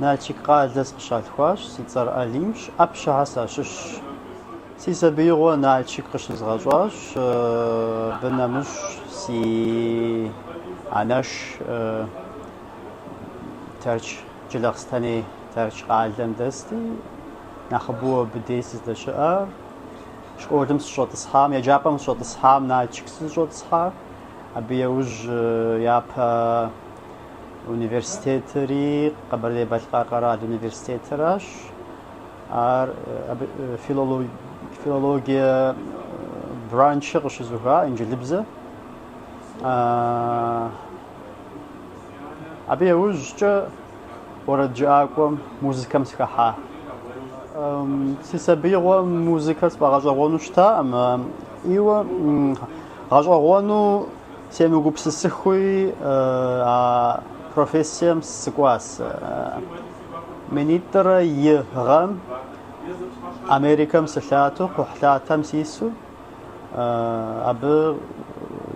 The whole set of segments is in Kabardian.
نالشيك قالس قشالخواش سيتصار أليمش أبشع ساشش سيسبيغو نالشيك قش زغاجواش بنامش سي عناش ترش جلاخستاني ترش قالدم دستي نخبوه بديس دشار شقودم شوط صحام يا جابم شوط صحام نالشيك شوط صحام أبيوج يابا Üniversiteteri قبل بالقرار üniversiteteraş filologiya branşı qışızuğa İngilizce abi yavuzca oracağım müzikam sıkaha sisabiyo müzikas bağajağonuşta ama iwa bağajağonu semugupsısıxuy профессиям сыкуас минитра йгам Америкам сылъату къухлъатэм сису абы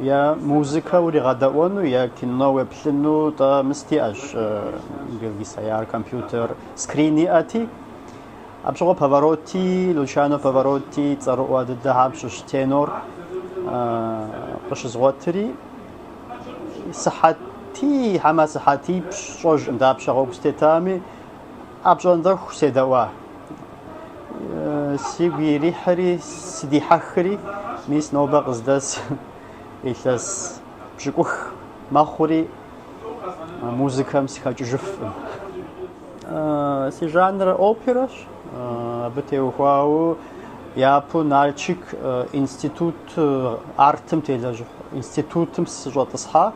я музыка уригъэдэӏуэну я кино уеплъыну тӏэ мыс тиӏэщ Георгий компьютер скрин иӏэти абщӏэуэ Паваротти Лучано Паваротти цӏэрыӏуэ дыдэхьэм щыщ тенор къыщызгъуэтри сыхьэт حماس حاتي بشوج انداب شغوك ستامي ابجون دخ سيدوا سيغيري حري سيدي حخري ميس نوبا قزداس إيشاس بشكوخ ماخوري موسيقى مسيخاجوف سي جانر اوبراش بتيو خواو يابو نالچيك انستيتوت ارتم تيلاج انستيتوتم سجوتصحا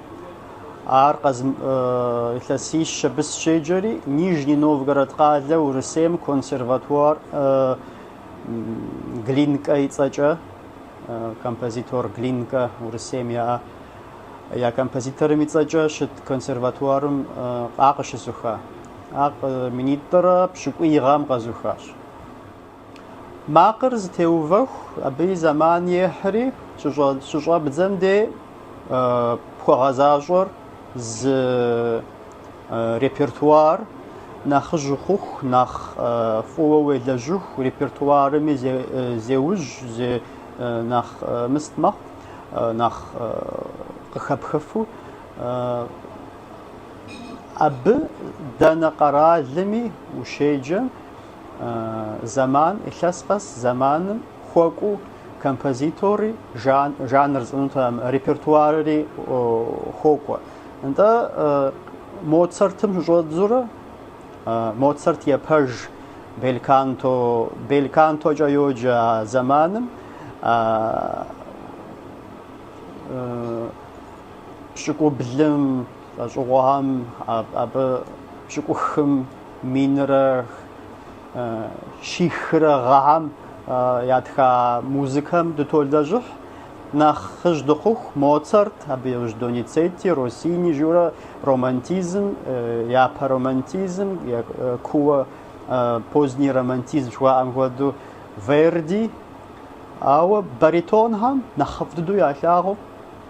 أرقز إثلاسيش بس شجري نيجني نوفغراد قادة ورسم كونسيرفاتوار غلينكا يتساجا كومبوزيتور غلينكا ورسم يا كومبوزيتور ميتساجا شت كونسيرفاتوارم قاقش زوخا منيترا بشكوي غام قزوخاش ماقرز تيوفخ أبي زمان يحري شجوا بزم دي بخوازاجور ز ريبرتوار ناخ جوخ ناخ فووي لجوخ ريبرتوار مي زوج ز ناخ مستمخ ناخ قخبخفو أب دانا قرالمي وشيجا زمان إخلصقس زمان خوكو كومبوزيتوري جانرز انتم ريبرتواري خوكو انت موتسارتم جودزورا موتسارت يابج بيلكانتو جايوجا زمانم شكو بلم شغوهم اب شكو خم مينرا شيخرا غام يادخا موسيقام دتولداجح ناخج دخوخ موتسارت أبيوج دونيتسيتي روسيني جورا رومانتيزم يابا رومانتيزم يا كوا بوزني رومانتيزم شوا أمغودو فيردي أو باريتون هم نخفضو يعلاغو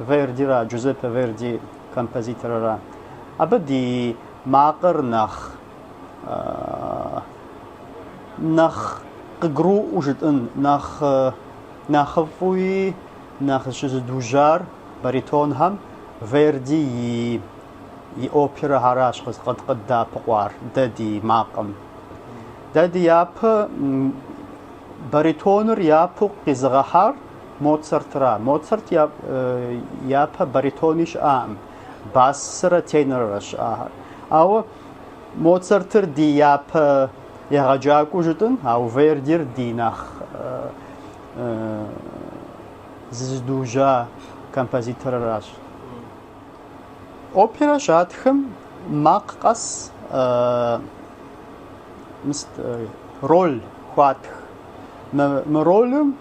فيردي را جوزيبي فيردي كومبوزيتور را أبدي ماقر نخ قجرو وجدن ناخفوي ناخشز دوجار باريتون هم فيردي اوبرا هراش قد قدا بقوار دادي ماقم دادي ياب باريتونر يابو قزغحار موتسارت را موتسارت ياب باريتونيش ام باسر تينرش او موتسارتر دي ياب يغجاكو جدن أو فيردير ديناخ زدوجا كومبوزيتور راش أوبرا شاتخم ماقص مست رول خواتخ مرولم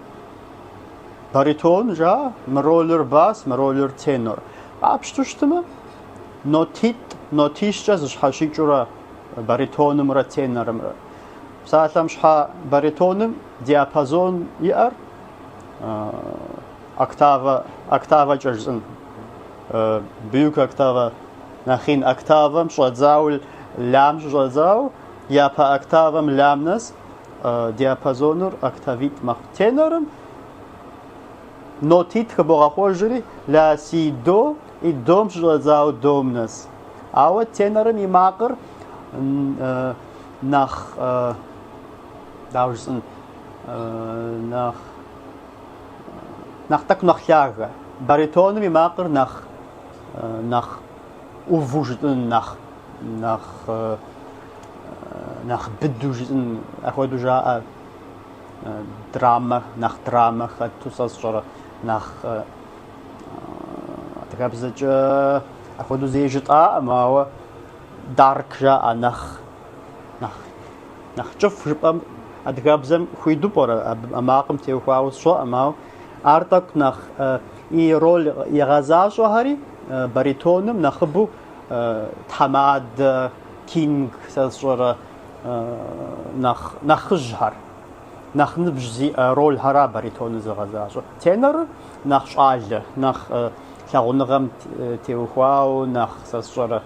باريتون جا مرولر باس مرولر تينور أبشتوشتما نوتيش جا زشحاشيك جورا باريتونم را تينورم را ساعتهم شحا باريتونم ديابازون يأر أكتافا جرزن بيوك أكتافا ناخين أكتافا مش غزاو لام مش غزاو япэ октавэм ламнэс диапазоныр октавит мэхъу. Тенорым нотит хыбогъэхъуэжри ла си до и дом щыщӏэдзауэ дом нэс. Ауэ тенорым и макъыр нэхъ дауэ жысӏэн нэхъ тӏэкӏу нэхъ лъагэ. Баритоным и макъыр нэхъ ӏуву жытӏын, нэхъ быду жытӏын, апхуэдэу жаӏэ нэхъ драмэ хэту сэ сщӏэрэ нэхъ адыгэбзэкӏэ апхуэдэу зэи жытӏаӏым, ауэ дарк жаӏэ нэхъ кӏыф жыпӏэм адыгэбзэм хуиду пӏэрэ макъым теухуауэ сщӏэӏым, ауэ ар тӏэкӏу нэхъ и роль егъэзащӏэхэри баритоным нэхъыбэу тхьэмадэ, кинг сэ сщӏэрэ нэхъ хыжьхэр, нэхъ ныбжь зиӏэ ролхьэра баритоным зыгъэзащӏэ. Тенорыр нэхъ щӏалэ, нэхъ лъагъуныгъэм теухуауэ, нэхъ сэ сщӏэрэ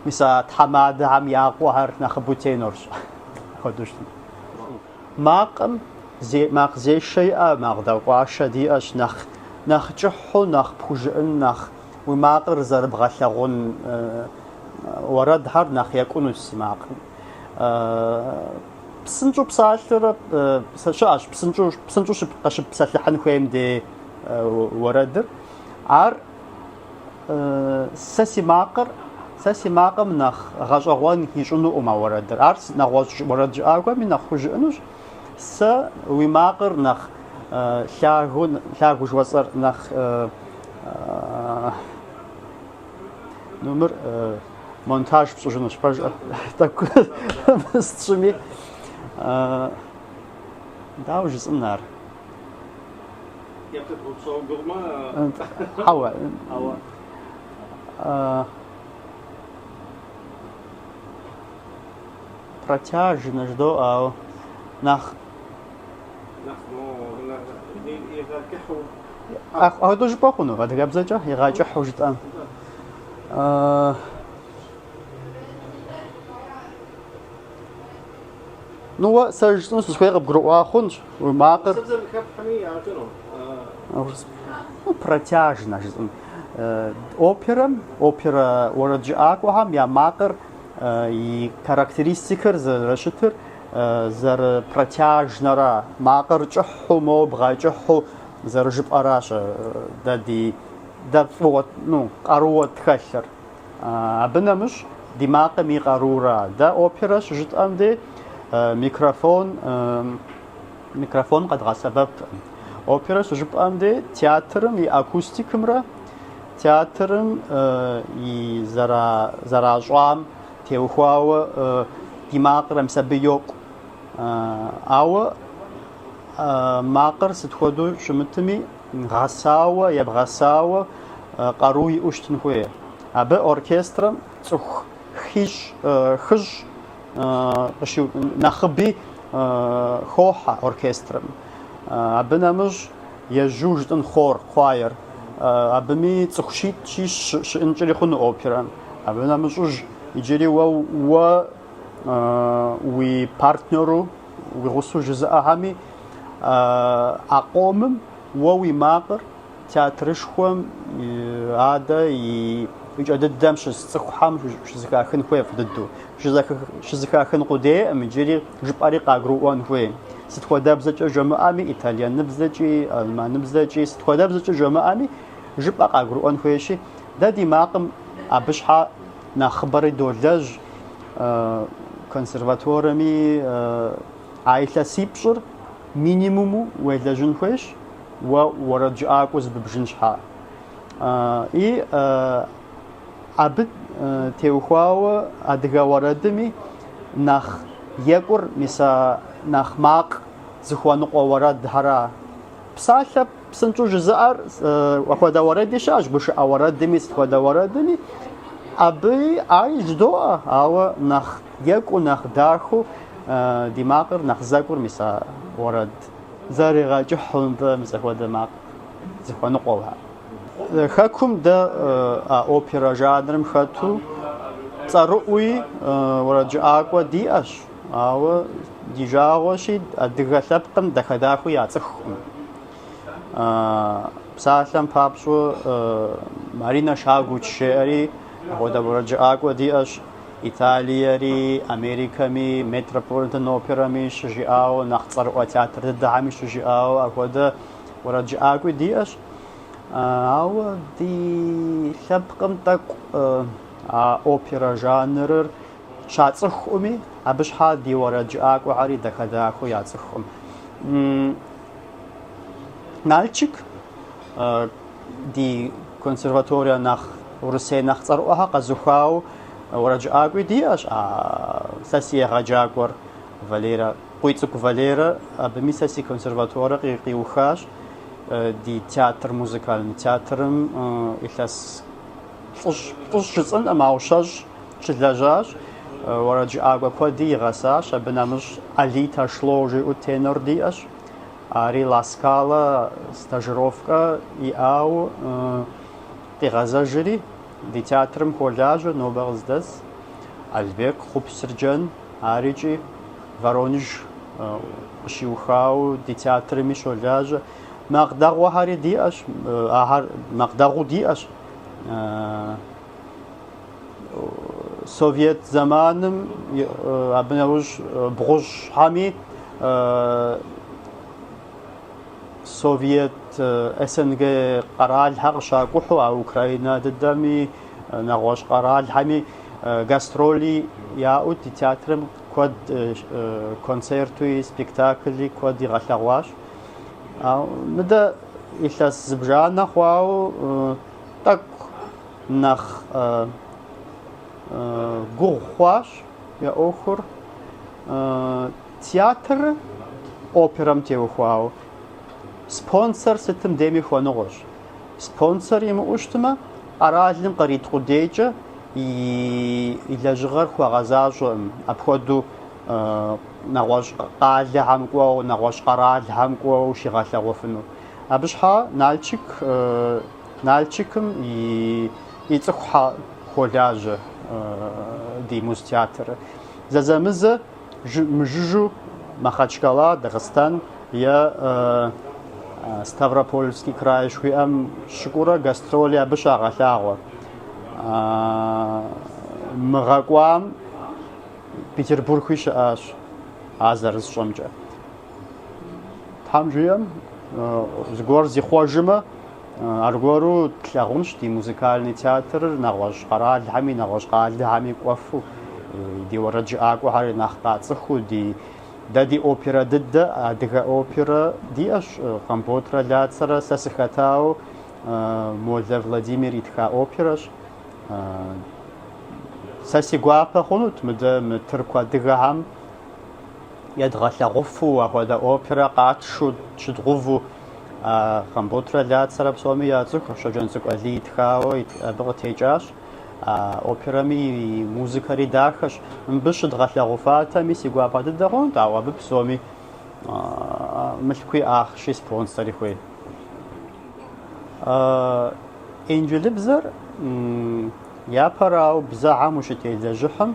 мис а тхьэмадэхэм я къуэхэр нэхъыбэу тенорщ. Апхуэдэу щытын. Макъым макъ зешэ иӏэ, макъ дэкъуашэ диӏэщ, нэхъ кӏыхьу, нэхъ пхужыӏын, нэхъ уи макъыр зэрыбгъэлъэгъун уэрэдхэр нэхъ екӏунущ си макъым. Псынщӏэу псалъэрэ щыӏэщ, псынщӏэу къыщыпсэлъыхьын хуейм де уэрэдыр. Ар сэ си макъым нэхъ гъэщӏэгъуэн ищӏынуӏым а уэрэдыр. Ар нэгъуэщӏ уэрэд жыӏакӏуэми нэхъ хужыӏынущ. Сэ уи макъыр нэхъ лъагу жыхуэсӏэр нэхъ нумэр монтаж пщӏыжынущ, пэжӏэ тӏэкӏу стщӏми. Дауэ жысӏэн ар? Хьэуэ. Протяжно жду, ауэ нэхъ апхуэдэу жыпӏэ хъуну адыгэбзэкӏэ игъэкӏыхьу жытӏэн. Ну уэ сэ жысӏэну сызыхуей къыбгурыӏуа хъунщ. Уи макъыр протяжно жысӏэн. Опера уэрэд жыӏакӏуэхэм я макъыр и характеристикэр зэрыщытыр зэрыпротяжнэрэ, макъыр кӏыхьу моуэ бгъэкӏыхьу зэрыжыпӏэращ дэ фӏыуэ къарууэ тхэлъыр. Абы нэмыщӏ ди макъым и къарурэ. Дэ опера щыжытӏэм де микрофон къэдгъэсэбэп. Опера щыжыпӏэм де театрым и акустикымрэ театрым и зэращӏам теухуауэ ди макъыр эмсабы йокӏу. Ауэ макъыр сыт хуэдэу щымытми гъэсауэ, ебгъэсауэ къару иӏэу щытын хуейр. Абы оркестрым цӏыху хыжь нэхъыби хохьэ оркестрым. Абы нэмыщӏ ежьу жытӏын хъуайр. Абыми цӏыху щищ щыӏэнкӏэри хъуну оперэм. Абы нэмыщӏыжь иджыри уэ уи партнеру уи гъусэу жызыӏэхьэми а къомым уэ уи макъыр театрышхуэм адэ и кӏэ дыдэм щыс цӏыхухьэм щызэхахын хуейр дыдэу. Щызэхахын къудейӏым, иджыри жыпӏэри къагурыӏуэн хуейм. Сыт хуэдэбзэкӏэ жумыӏэми, итальяныбзэкӏи, алманыбзэкӏи, сыт хуэдэбзэкӏэ жумыӏэми жыпӏэ къагурыӏуэн хуейщи, дэ ди макъым абы щхьэ нэхъ хъыбэри долэжь. Консерваторами а илъэсипщӏыр минимуму уелэжьын хуейщ уэ уэрэд жыӏакӏуэ зыбыбжын щхьа. И абы теухуауэ адыгэ уэрэдыми нэхъ екӏур мис нэхъ макъ зыхуэныкъуэ уэрэдхьэра. Псалъэ псынщӏэу жызыӏэр апхуэдэ уэрэди щыӏэщ, гушыӏэ уэрэдыми, сыт хуэдэ уэрэдыми. Абы ари ждоӏэ, ауэ нэхъ екӏуу, нэхъ дахэу ди макъыр нэхъ зэкӏур мис а уэрэд зэригъэкӏыхьу мис апхуэдэ макъ зыхуэныкъуэу. Хэкум дэ а опера жанрым хэту цӏэрыӏуи уэрэджыӏакӏуэ диӏэщ, ауэ ди жагъуэщи адыгэ лъэпкъым дахэ-дахэу яцӏыхукъым. Псалъэм папщӏу Марина Шагуч жеӏэри апхуэдэ уэрэджыӏакӏуэ диӏэщ. Италиери, Америкэми, Метрополитен операми щыжиӏауэ, нэхъ цӏэрыӏуэ театр дыдэхьэми щыжиӏауэ апхуэдэ уэрэджыӏакӏуи диӏэщ. Ауэ ди лъэпкъым тӏэкӏу а опера жанрыр щацӏыхуӏыми, абы щхьа ди уэрэджыӏакӏуэхьэри дахэ-дахэу яцӏыхукъым. Налчик ди консерватория нэхъ Урысей нэхъ цӏэрыӏуэхьэр къэзыхуауэ уэрэджыӏакӏуи диӏэщ. Сэ си егъэджакӏуэр Валерэ, къуий цӏыкӏу Валерэ, абыми сэ си консерваторэ къиухащ. Ди театр, музыкальный театрым илъэс лӏыжь жысӏэнӏым, ауэ щэщӏ щылэжьащ. Уэрэджыӏакӏуэ куэди игъэсащ. Абы нэмыщӏ Алита Шло жиӏэу тенор диӏэщ. Ари Ла Скала стажировкэ иӏауэ къигъэзэжри ди театрым холажьэ, нобэ къыздэс. Альбек Хъупсырджэн арикӏи Воронеж къыщиухауэ ди театрыми щолажьэ. Макъдэгъуэхьэри диӏэщ, макъдэгъуу диӏэщ. Совет зэманым абы нэужь бгъущхьэми Совет СНГ къэралхьэр къыщакӏухьу, а Украинэ дыдэми нэгъуэщӏ къэралхьэми гастроли яӏэу ди театрым куэд концертуи, спектакли куэд игъэлъэгъуащ. Мыдэ илъэс зыбжанэ хъуауэ тӏэкӏу нэхъ гугъу хъуащ я ӏуэхур театр оперэм теухуауэ. Спонсор сытым деми хуэныгъуэщ. Спонсор имыӏэу щытмэ, къэралым кърит къудейкӏэ и лэжьыгъэр хуэгъэзащӏэӏым. Апхуэдэу нэгъуэщӏ къалэхьэм кӏуэу, нэгъуэщӏ къэралхьэм кӏуэу щигъэлъэгъуэфыну. Абы щхьа Налчикым и цӏыху холажьэ ди муз театрыр. Зэзэмызэ мыжыжу Махачкала, Дагъыстан е Ставропольский край жыхуиӏэм щыкӏуурэ гастроли абы щагъэлъагъуэ. Мыгъэкӏуам Петербургуи щыӏащ, а зэрысщӏэмкӏэ. Тхьэм жиӏэм зыгуэр зихъуэжмэ, аргуэру тлъагъунщ ди музыкальный театрыр нэгъуэщӏ къэралхьэми, нэгъуэщӏ къалэхьэми кӏуэфу, ди уэрэджыӏакӏуэхьэри нэхъ къацӏыхуу, дэ ди опера дыдэ, адыгэ опера диӏэщ, Къамботрэ Лацэрэ сэ сыхэтауэ Молэ Владимир итха оперэщ. Сэ си гуапэ хъунут мыдэ мы тырку-адыгэхьэм едгъэлъэгъуфу апхуэдэ опера къатшу щыдгъуву Къамботрэ Лацэрэ псоми яцӏыху, Щоджэн цӏыкӏу Али итхауэ абы къытекӏащ. Операми и музыкэри дахэщ. Мыбы щыдгъэлъэгъуфатэми си гуапэ дыдэ хъунут, ауэ абы псоми мылъкуи ахъщи спонсори хуей. Инджылыбзэр япэрауэ бзэгъэм ущытелэжьыхьым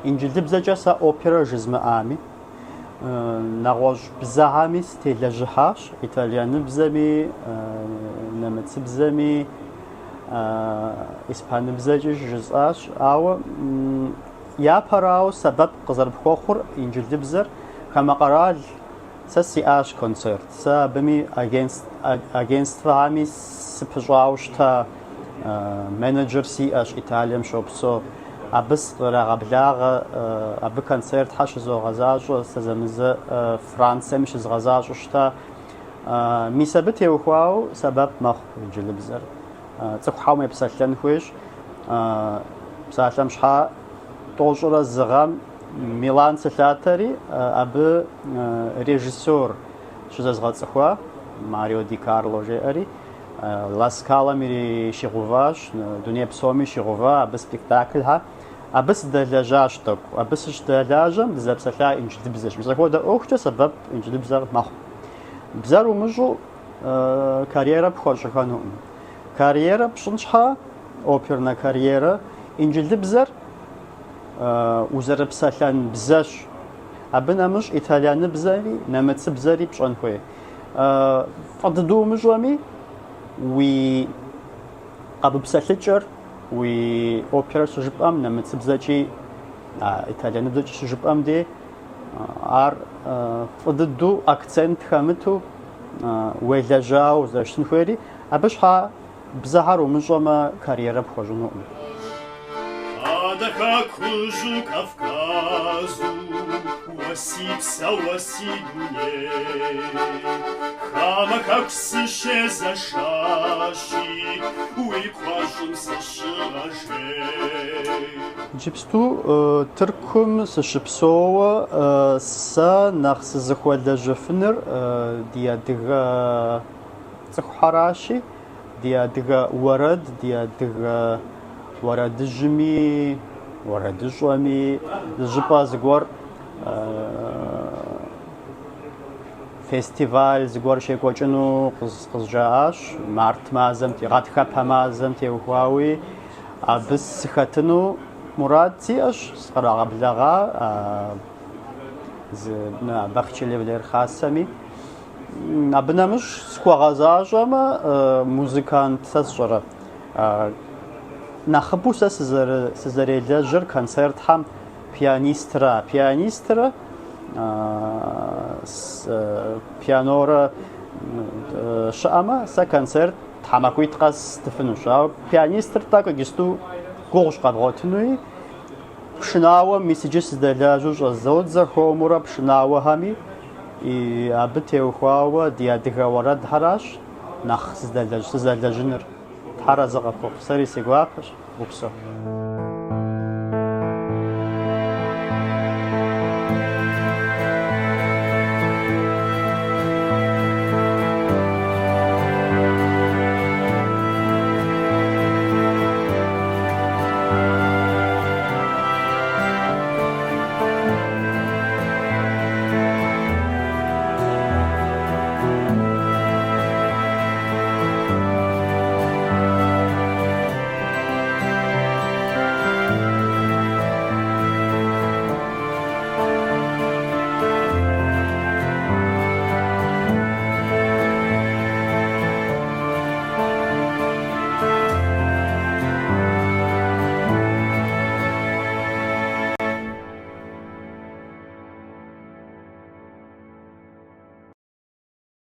инджылыбзэкӏэ сэ опера жызмыӏами, нэгъуэщӏ бзэгъэми стелэжьыхьащ, итальяныбзэми, нэмыцыбзэми, испаныбзэкӏи жысӏащ, ауэ япэрауэ сэбэп къызэрыпхуэхъур инджылыбзэр хамэ къэрал сэ сиӏащ концерт. Сэ абыми агентствэхьэми сыпыщӏауэ щыта, менеджер сиӏэщ Италием щопсэу. Абы сыкърагъэблагъэ, абы концертхьэ щызогъэзащӏэ, сэ зэмызэ Францием щызгъэзащӏэу щыта. Мис абы теухуауэ сэбэп мэхъу инджылыбзэр. Цӏыхухьэм епсэлъэн хуейщ. Псалъэм щхьа тӏощӏрэ зыгъэм Милан сылъатэри, абы режиссер щызэзгъэцӏыхуа, Марио Ди Карло жеӏэри, Ла Скалэм щигъуващ, дуней псоми щигъува абы спектакльхьэ. Абы сыдэлэжьащ тӏэкӏу. Абы сыщыдэлажьэм дызэпсэлъа инджылыбзэщ. Мис апхуэдэ ӏуэхукӏэ сэбэп инджылыбзэр мэхъу. Бзэр умыщӏу карьерэ пхуэщӏыхэнукъым. Карьерэ пщӏын щхьэ оперная карьера инжилыбзэр узэрыпсэлъэн бзэщ. Абы нэмыщӏ итальяныбзэри нэмыцыбзэри пщӏэн хуей. Фӏэдыду умыщӏэми уи къэбыпсэлъыкӏэр уи оперэр щыжыпӏэм нэмыцыбзэкӏи итальяныбзэкӏи щыжыпӏэм дей ар фӏыдыду акцент хэмыту уелэжьауэ узэрыщытын хуейри, абы щхьа бзэхьэр умыщӏэмэ карьерэ пхуэщӏынуӏым. Адакакужу Кавказу, Осипса Осидуне, Хама как сыщезашаши, Уиквашум сашыраже. Иджыпсту Тыркум сыщыпсэуэ сэ нэхъ сызыхуэлэжьыфыныр ди адыгэ цӏыхухьэращи, ди адыгэ уэрэд, ди адыгэ уэрэдыжьми, уэрэдыщӏэми зыщӏыпӏэ зыгуэр фестиваль зыгуэр щекӏуэкӏыну къызжаӏащ. Март мазэм, Гъатхэпэ мазэм теухуауи, абы сыхэтыну мурад сиӏэщ, скърагъэблэгъа Бахчели Валерхасэми. Абы нэмыщӏ схуэгъэзащӏэмэ музыкант сэ сщӏэрэ. Нэхъыбэу сэ сызэрелэжьыр концертхэм пианистрэ. Пианистрэ пианорэ щыӏэмэ сэ концерт тхьэмахуит къэс стыфынущ. Ауэ пианистр тӏэкӏу иджысту гугъущ къэбгъуэтынуи, пшынауэм мис иджы сыздэлэжьэу щӏэзодзэ хуэмурэ пшынауэхэми, абы теухуауэ ди адыгэ уэрэдхьэращ нэхъ сызэлэжьыныр. Тхьэрэ зыкъэпхуэхъу, сэри си гуапэщ, упсэу.